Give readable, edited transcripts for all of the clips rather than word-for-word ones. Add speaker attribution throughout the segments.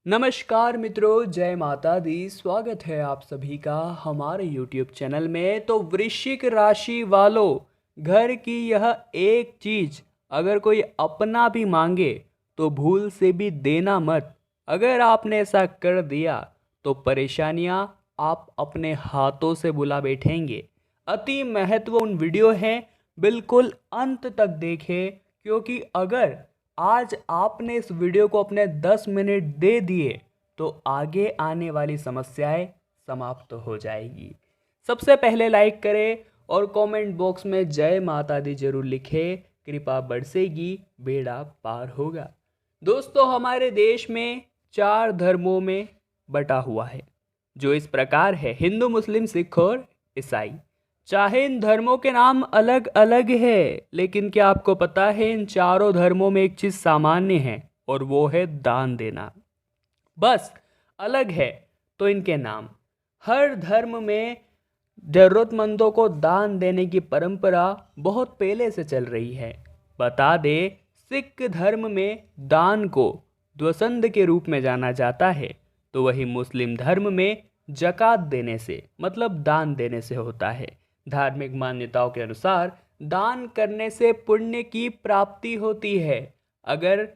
Speaker 1: नमस्कार मित्रों, जय माता दी। स्वागत है आप सभी का हमारे YouTube चैनल में। तो वृश्चिक राशि वालों, घर की यह एक चीज अगर कोई अपना भी मांगे तो भूल से भी देना मत। अगर आपने ऐसा कर दिया तो परेशानियां आप अपने हाथों से बुला बैठेंगे। अति महत्वपूर्ण वीडियो है, बिल्कुल अंत तक देखें, क्योंकि अगर आज आपने इस वीडियो को अपने 10 मिनट दे दिए तो आगे आने वाली समस्याएं समाप्त हो जाएगी। सबसे पहले लाइक करें और कमेंट बॉक्स में जय माता दी जरूर लिखें। कृपा बरसेगी, बेड़ा पार होगा। दोस्तों, हमारे देश में 4 धर्मों में बटा हुआ है, जो इस प्रकार है: हिंदू, मुस्लिम, सिख और ईसाई। चाहे इन धर्मों के नाम अलग अलग है, लेकिन क्या आपको पता है इन चारों धर्मों में एक चीज सामान्य है, और वो है दान देना। बस अलग है तो इनके नाम। हर धर्म में जरूरतमंदों को दान देने की परंपरा बहुत पहले से चल रही है। बता दे, सिख धर्म में दान को द्वसंध के रूप में जाना जाता है, तो वही मुस्लिम धर्म में जकात देने से मतलब दान देने से होता है। धार्मिक मान्यताओं के अनुसार दान करने से पुण्य की प्राप्ति होती है। अगर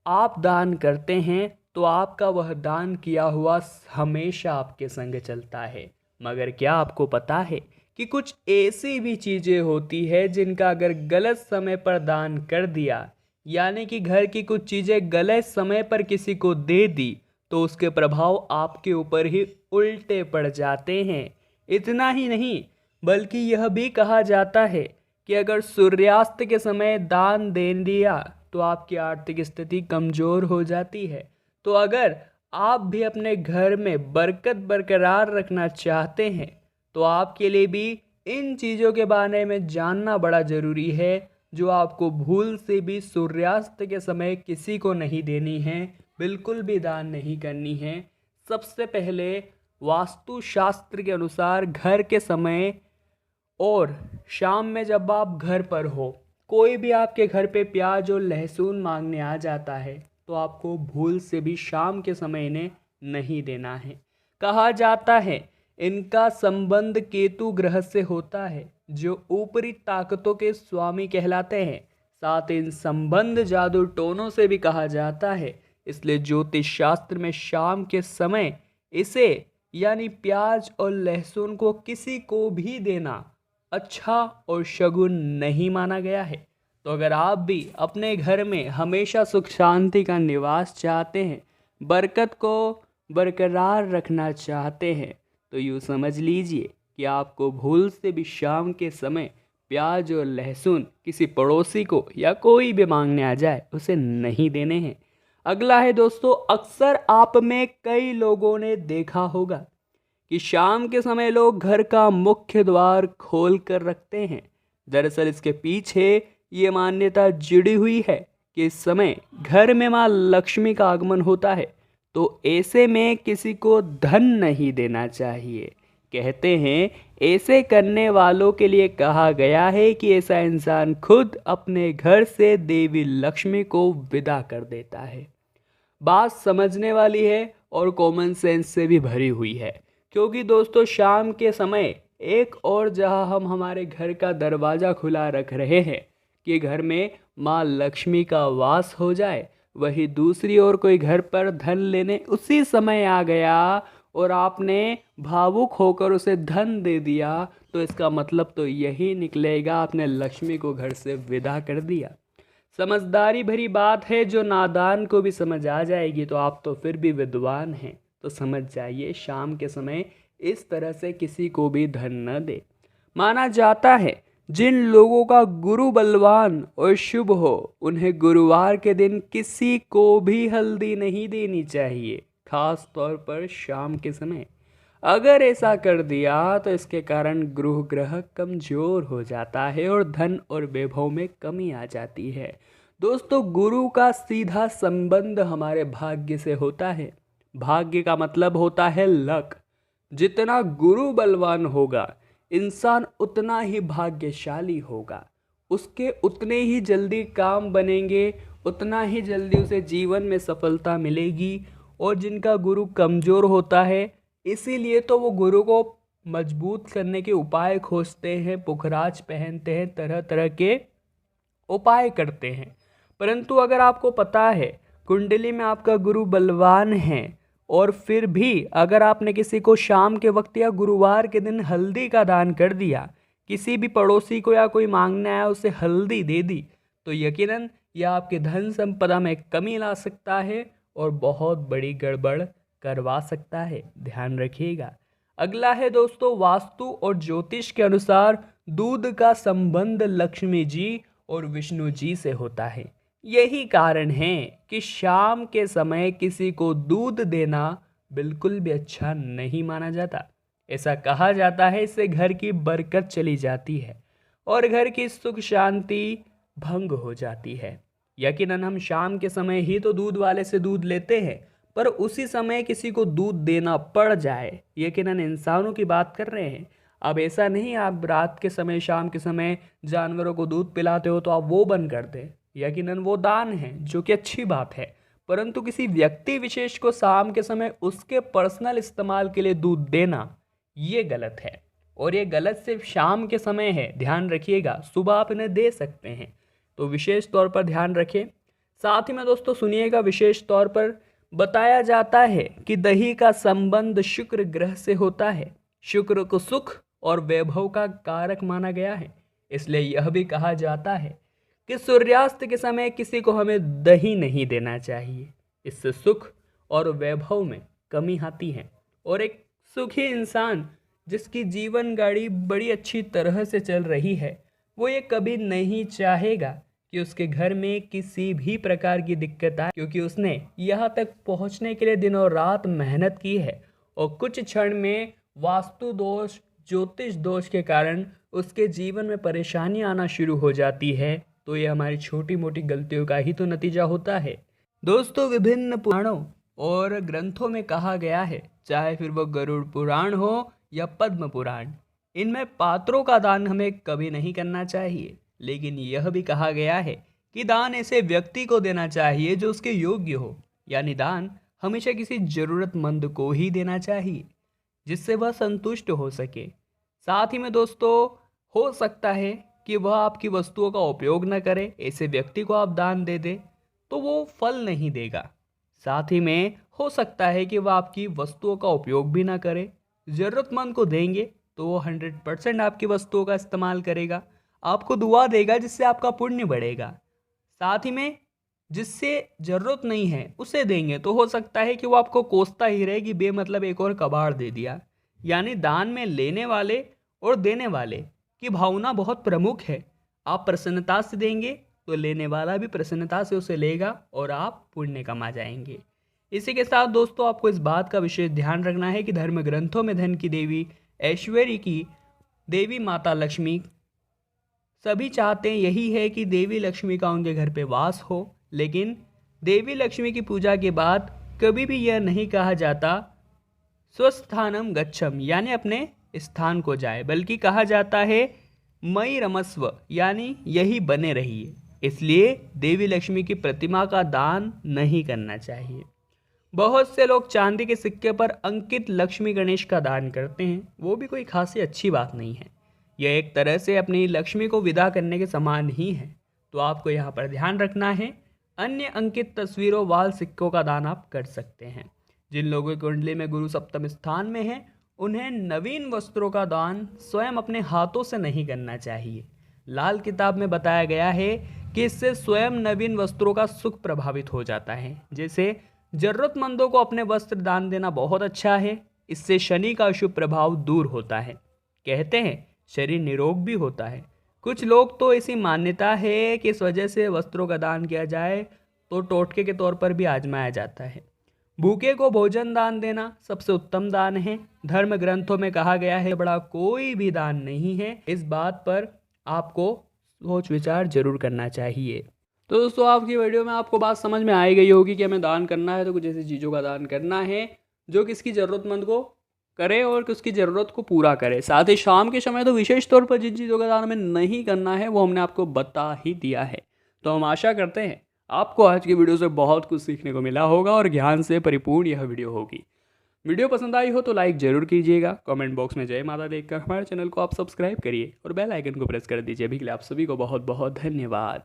Speaker 1: आप दान करते हैं तो आपका वह दान किया हुआ हमेशा आपके संग चलता है। मगर क्या आपको पता है कि कुछ ऐसी भी चीजें होती है जिनका अगर गलत समय पर दान कर दिया, यानी कि घर की कुछ चीजें गलत समय पर किसी को दे दी, तो उसके प्रभाव आपके ऊपर ही उल्टे पड़ जाते हैं। इतना ही नहीं, बल्कि यह भी कहा जाता है कि अगर सूर्यास्त के समय दान दे दिया तो आपकी आर्थिक स्थिति कमजोर हो जाती है। तो अगर आप भी अपने घर में बरकत बरकरार रखना चाहते हैं तो आपके लिए भी इन चीज़ों के बारे में जानना बड़ा ज़रूरी है, जो आपको भूल से भी सूर्यास्त के समय किसी को नहीं देनी है, बिल्कुल भी दान नहीं करनी है। सबसे पहले वास्तु शास्त्र के अनुसार घर के समय और शाम में जब आप घर पर हो, कोई भी आपके घर पे प्याज और लहसुन मांगने आ जाता है तो आपको भूल से भी शाम के समय इन्हें नहीं देना है। कहा जाता है इनका संबंध केतु ग्रह से होता है, जो ऊपरी ताकतों के स्वामी कहलाते हैं। साथ इन संबंध जादू टोनों से भी कहा जाता है। इसलिए ज्योतिष शास्त्र में शाम के समय इसे यानी प्याज और लहसुन को किसी को भी देना अच्छा और शगुन नहीं माना गया है। तो अगर आप भी अपने घर में हमेशा सुख शांति का निवास चाहते हैं, बरकत को बरकरार रखना चाहते हैं, तो यूँ समझ लीजिए कि आपको भूल से भी शाम के समय प्याज और लहसुन किसी पड़ोसी को या कोई भी मांगने आ जाए उसे नहीं देने हैं। अगला है दोस्तों, अक्सर आप में कई लोगों ने देखा होगा कि शाम के समय लोग घर का मुख्य द्वार खोल कर रखते हैं। दरअसल इसके पीछे ये मान्यता जुड़ी हुई है कि इस समय घर में माँ लक्ष्मी का आगमन होता है, तो ऐसे में किसी को धन नहीं देना चाहिए। कहते हैं ऐसे करने वालों के लिए कहा गया है कि ऐसा इंसान खुद अपने घर से देवी लक्ष्मी को विदा कर देता है। बात समझने वाली है और कॉमन सेंस से भी भरी हुई है, क्योंकि दोस्तों शाम के समय एक और जहां हम हमारे घर का दरवाज़ा खुला रख रहे हैं कि घर में माँ लक्ष्मी का वास हो जाए, वही दूसरी ओर कोई घर पर धन लेने उसी समय आ गया और आपने भावुक होकर उसे धन दे दिया, तो इसका मतलब तो यही निकलेगा आपने लक्ष्मी को घर से विदा कर दिया। समझदारी भरी बात है, जो नादान को भी समझ आ जाएगी। तो आप तो फिर भी विद्वान हैं, तो समझ जाइए शाम के समय इस तरह से किसी को भी धन न दे। माना जाता है जिन लोगों का गुरु बलवान और शुभ हो, उन्हें गुरुवार के दिन किसी को भी हल्दी नहीं देनी चाहिए, खास तौर पर शाम के समय। अगर ऐसा कर दिया तो इसके कारण गृह ग्रह कमजोर हो जाता है और धन और वैभव में कमी आ जाती है। दोस्तों, गुरु का सीधा संबंध हमारे भाग्य से होता है। भाग्य का मतलब होता है लक। जितना गुरु बलवान होगा, इंसान उतना ही भाग्यशाली होगा। उसके उतने ही जल्दी काम बनेंगे, उतना ही जल्दी उसे जीवन में सफलता मिलेगी, और जिनका गुरु कमज़ोर होता है, इसीलिए तो वो गुरु को मजबूत करने के उपाय खोजते हैं, पुखराज पहनते हैं, तरह तरह के उपाय करते हैं। परंतु अगर आपको पता है कुंडली में आपका गुरु बलवान है और फिर भी अगर आपने किसी को शाम के वक्त या गुरुवार के दिन हल्दी का दान कर दिया, किसी भी पड़ोसी को या कोई मांगने आया उसे हल्दी दे दी, तो यकीनन यह आपके धन संपदा में कमी ला सकता है और बहुत बड़ी गड़बड़ करवा सकता है, ध्यान रखिएगा। अगला है दोस्तों, वास्तु और ज्योतिष के अनुसार दूध का संबंध लक्ष्मी जी और विष्णु जी से होता है। यही कारण है कि शाम के समय किसी को दूध देना बिल्कुल भी अच्छा नहीं माना जाता। ऐसा कहा जाता है इससे घर की बरकत चली जाती है और घर की सुख शांति भंग हो जाती है। यकीनन हम शाम के समय ही तो दूध वाले से दूध लेते हैं, पर उसी समय किसी को दूध देना पड़ जाए, यकीनन इंसानों की बात कर रहे हैं। अब ऐसा नहीं आप रात के समय शाम के समय जानवरों को दूध पिलाते हो तो आप वो बंद कर दें, यकीनन वो दान है जो कि अच्छी बात है। परंतु किसी व्यक्ति विशेष को शाम के समय उसके पर्सनल इस्तेमाल के लिए दूध देना ये गलत है, और ये गलत सिर्फ शाम के समय है, ध्यान रखिएगा। सुबह आप इन्हें दे सकते हैं, तो विशेष तौर पर ध्यान रखें। साथ ही में दोस्तों सुनिएगा, विशेष तौर पर बताया जाता है कि दही का संबंध शुक्र ग्रह से होता है। शुक्र को सुख और वैभव का कारक माना गया है, इसलिए यह भी कहा जाता है कि सूर्यास्त के समय किसी को हमें दही नहीं देना चाहिए। इससे सुख और वैभव में कमी आती है, और एक सुखी इंसान जिसकी जीवन गाड़ी बड़ी अच्छी तरह से चल रही है, वो ये कभी नहीं चाहेगा कि उसके घर में किसी भी प्रकार की दिक्कत आए, क्योंकि उसने यहाँ तक पहुँचने के लिए दिनों रात मेहनत की है और कुछ क्षण में वास्तु दोष, ज्योतिष दोष के कारण उसके जीवन में परेशानी आना शुरू हो जाती है। तो ये हमारी छोटी मोटी गलतियों का ही तो नतीजा होता है। दोस्तों, विभिन्न पुराणों और ग्रंथों में कहा गया है, चाहे फिर वो गरुड़ पुराण हो या पद्म पुराण, इनमें पात्रों का दान हमें कभी नहीं करना चाहिए। लेकिन यह भी कहा गया है कि दान ऐसे व्यक्ति को देना चाहिए जो उसके योग्य हो, यानी दान हमेशा किसी जरूरतमंद को ही देना चाहिए जिससे वह संतुष्ट हो सके। साथ ही में दोस्तों, हो सकता है कि वह आपकी वस्तुओं का उपयोग न करे, ऐसे व्यक्ति को आप दान दे दे तो वो फल नहीं देगा। साथ ही में हो सकता है कि वह आपकी वस्तुओं का उपयोग भी ना करे, ज़रूरतमंद को देंगे तो वो 100% आपकी वस्तुओं का इस्तेमाल करेगा, आपको दुआ देगा जिससे आपका पुण्य बढ़ेगा। साथ ही में जिससे ज़रूरत नहीं है उसे देंगे तो हो सकता है कि वो आपको कोसता ही रहे कि बेमतलब एक और कबाड़ दे दिया। यानी दान में लेने वाले और देने वाले की भावना बहुत प्रमुख है। आप प्रसन्नता से देंगे तो लेने वाला भी प्रसन्नता से उसे लेगा और आप पुण्य कमा जाएंगे। इसी के साथ दोस्तों, आपको इस बात का विशेष ध्यान रखना है कि धर्म ग्रंथों में धन की देवी, ऐश्वर्य की देवी माता लक्ष्मी, सभी चाहते हैं यही है कि देवी लक्ष्मी का उनके घर पे वास हो। लेकिन देवी लक्ष्मी की पूजा के बाद कभी भी यह नहीं कहा जाता स्वस्थानम गच्छम, यानी अपने स्थान को जाए, बल्कि कहा जाता है मई रमस्व, यानी यही बने रहिए। इसलिए देवी लक्ष्मी की प्रतिमा का दान नहीं करना चाहिए। बहुत से लोग चांदी के सिक्के पर अंकित लक्ष्मी गणेश का दान करते हैं, वो भी कोई खासी अच्छी बात नहीं है। यह एक तरह से अपनी लक्ष्मी को विदा करने के समान ही है। तो आपको यहाँ पर ध्यान रखना है, अन्य अंकित तस्वीरों वाल सिक्कों का दान आप कर सकते हैं। जिन लोगों की कुंडली में गुरु सप्तम स्थान में है, उन्हें नवीन वस्त्रों का दान स्वयं अपने हाथों से नहीं करना चाहिए। लाल किताब में बताया गया है कि इससे स्वयं नवीन वस्त्रों का सुख प्रभावित हो जाता है। जैसे जरूरतमंदों को अपने वस्त्र दान देना बहुत अच्छा है, इससे शनि का अशुभ प्रभाव दूर होता है। कहते हैं शरीर निरोग भी होता है। कुछ लोग तो ऐसी मान्यता है कि इस वजह से वस्त्रों का दान किया जाए तो टोटके के तौर पर भी आजमाया जाता है। भूखे को भोजन दान देना सबसे उत्तम दान है। धर्म ग्रंथों में कहा गया है बड़ा कोई भी दान नहीं है। इस बात पर आपको सोच विचार जरूर करना चाहिए। तो दोस्तों, आपकी वीडियो में आपको बात समझ में आई गई होगी कि हमें दान करना है तो कुछ ऐसी चीज़ों का दान करना है जो किसकी ज़रूरतमंद को करे और उसकी ज़रूरत को पूरा करे। साथ ही शाम के समय तो विशेष तौर पर जिन चीज़ों का दान हमें नहीं करना है वो हमने आपको बता ही दिया है। तो हम आशा करते हैं आपको आज की वीडियो से बहुत कुछ सीखने को मिला होगा और ज्ञान से परिपूर्ण यह वीडियो होगी। वीडियो पसंद आई हो तो लाइक जरूर कीजिएगा, कमेंट बॉक्स में जय माता देखकर हमारे चैनल को आप सब्सक्राइब करिए और बेल आइकन को प्रेस कर दीजिए। अभी के लिए आप सभी को बहुत बहुत धन्यवाद।